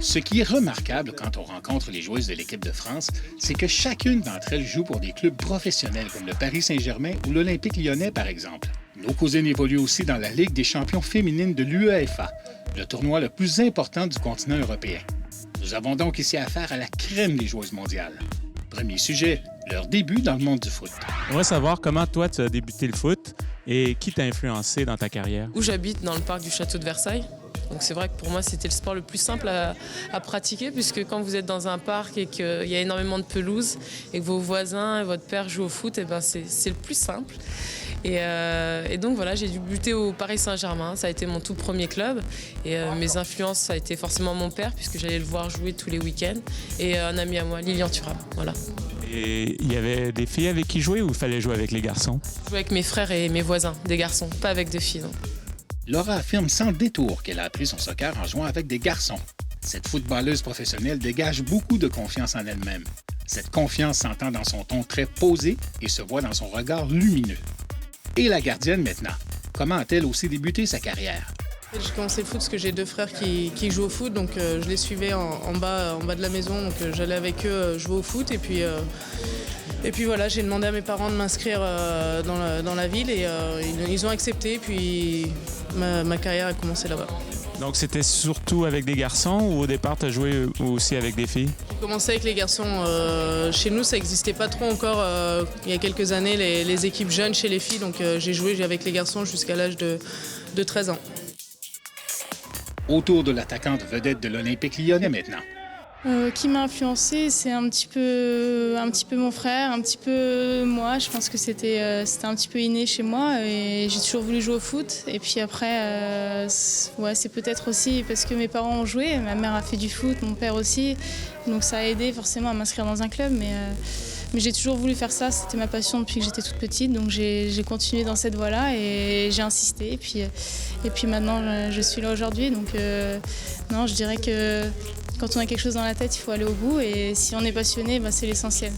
Ce qui est remarquable quand on rencontre les joueuses de l'équipe de France, c'est que chacune d'entre elles joue pour des clubs professionnels comme le Paris Saint-Germain ou l'Olympique Lyonnais, par exemple. Nos cousines évoluent aussi dans la Ligue des champions féminines de l'UEFA, le tournoi le plus important du continent européen. Nous avons donc ici affaire à la crème des joueuses mondiales. Premier sujet, leur début dans le monde du foot. On va savoir comment toi tu as débuté le foot et qui t'a influencé dans ta carrière. Où j'habite, dans le parc du château de Versailles. Donc c'est vrai que pour moi, c'était le sport le plus simple à pratiquer, puisque quand vous êtes dans un parc et qu'il y a énormément de pelouse et que vos voisins et votre père jouent au foot, et ben c'est le plus simple. Et donc voilà, j'ai débuté au Paris Saint-Germain, ça a été mon tout premier club. Et mes influences, ça a été forcément mon père, puisque j'allais le voir jouer tous les week-ends, et un ami à moi, Lilian Thuram. Voilà. Et il y avait des filles avec qui jouer ou il fallait jouer avec les garçons? Je jouais avec mes frères et mes voisins, des garçons, pas avec de filles, non. Laura affirme sans détour qu'elle a appris son soccer en jouant avec des garçons. Cette footballeuse professionnelle dégage beaucoup de confiance en elle-même. Cette confiance s'entend dans son ton très posé et se voit dans son regard lumineux. Et la gardienne maintenant, comment a-t-elle aussi débuté sa carrière? J'ai commencé le foot parce que j'ai deux frères qui jouent au foot, donc je les suivais en bas de la maison, donc j'allais avec eux jouer au foot. Et puis voilà, j'ai demandé à mes parents de m'inscrire dans la ville et ils ont accepté. Puis ma carrière a commencé là-bas. Donc c'était surtout avec des garçons ou au départ tu as joué aussi avec des filles? J'ai commencé avec les garçons. Chez nous, ça n'existait pas trop encore il y a quelques années, les équipes jeunes chez les filles. Donc j'ai joué avec les garçons jusqu'à l'âge de 13 ans. Autour de l'attaquante vedette de l'Olympique Lyonnais maintenant. Qui m'a influencée, c'est un petit peu mon frère, un petit peu moi. Je pense que c'était un petit peu inné chez moi et j'ai toujours voulu jouer au foot. Et puis après, c'est peut-être aussi parce que mes parents ont joué. Ma mère a fait du foot, mon père aussi. Donc ça a aidé forcément à m'inscrire dans un club. Mais j'ai toujours voulu faire ça, c'était ma passion depuis que j'étais toute petite. Donc j'ai continué dans cette voie-là et j'ai insisté. Et puis maintenant, je suis là aujourd'hui. Donc non, je dirais que quand on a quelque chose dans la tête, il faut aller au bout et si on est passionné, c'est l'essentiel.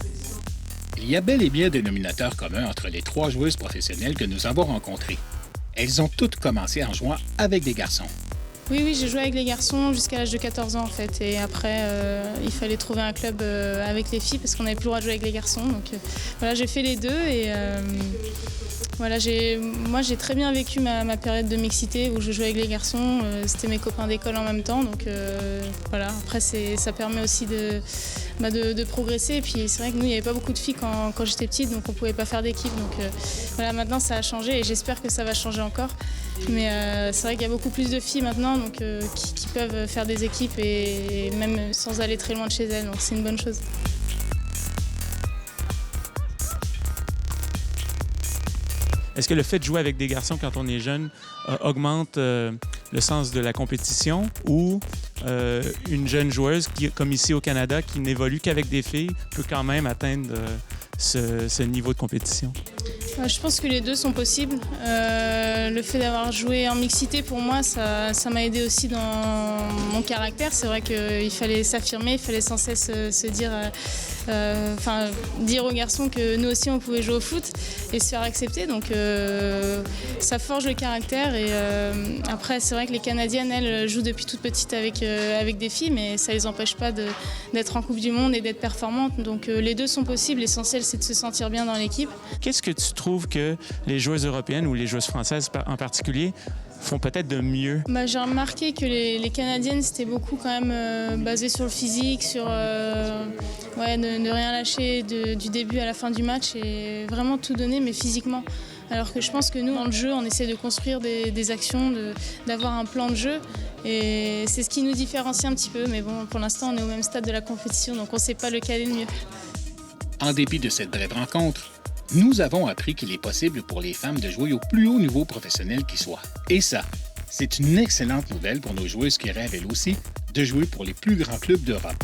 Il y a bel et bien un dénominateur commun entre les trois joueuses professionnelles que nous avons rencontrées. Elles ont toutes commencé en jouant avec des garçons. Oui, j'ai joué avec les garçons jusqu'à l'âge de 14 ans en fait. Et après, il fallait trouver un club avec les filles parce qu'on n'avait plus le droit de jouer avec les garçons. Donc voilà, j'ai fait les deux et voilà, moi j'ai très bien vécu ma période de mixité où je jouais avec les garçons. C'était mes copains d'école en même temps. Donc voilà, après ça permet aussi de progresser. Et puis c'est vrai que nous, il n'y avait pas beaucoup de filles quand j'étais petite, donc on ne pouvait pas faire d'équipe. Donc voilà, maintenant ça a changé et j'espère que ça va changer encore. Mais c'est vrai qu'il y a beaucoup plus de filles maintenant donc, qui peuvent faire des équipes et même sans aller très loin de chez elles. Donc c'est une bonne chose. Est-ce que le fait de jouer avec des garçons quand on est jeune augmente le sens de la compétition ou une jeune joueuse, comme ici au Canada, qui n'évolue qu'avec des filles, peut quand même atteindre ce niveau de compétition? Je pense que les deux sont possibles. Le fait d'avoir joué en mixité, pour moi, ça m'a aidé aussi dans mon caractère. C'est vrai qu'il fallait s'affirmer, il fallait sans cesse se dire, dire aux garçons que nous aussi on pouvait jouer au foot et se faire accepter. Donc ça forge le caractère. Et après, c'est vrai que les Canadiennes, elles jouent depuis toute petite avec des filles, mais ça ne les empêche pas d'être en Coupe du Monde et d'être performantes. Donc les deux sont possibles. L'essentiel, c'est de se sentir bien dans l'équipe. Qu'est-ce que tu trouves que les joueuses européennes ou les joueuses françaises en particulier font peut-être de mieux? J'ai remarqué que les Canadiennes, c'était beaucoup quand même basé sur le physique, sur ne rien lâcher du début à la fin du match et vraiment tout donner, mais physiquement. Alors que je pense que nous, dans le jeu, on essaie de construire des actions, d'avoir un plan de jeu. Et c'est ce qui nous différencie un petit peu. Mais bon, pour l'instant, on est au même stade de la compétition, donc on ne sait pas lequel est le mieux. En dépit de cette brève rencontre, nous avons appris qu'il est possible pour les femmes de jouer au plus haut niveau professionnel qui soit. Et ça, c'est une excellente nouvelle pour nos joueuses qui rêvent elles aussi de jouer pour les plus grands clubs d'Europe.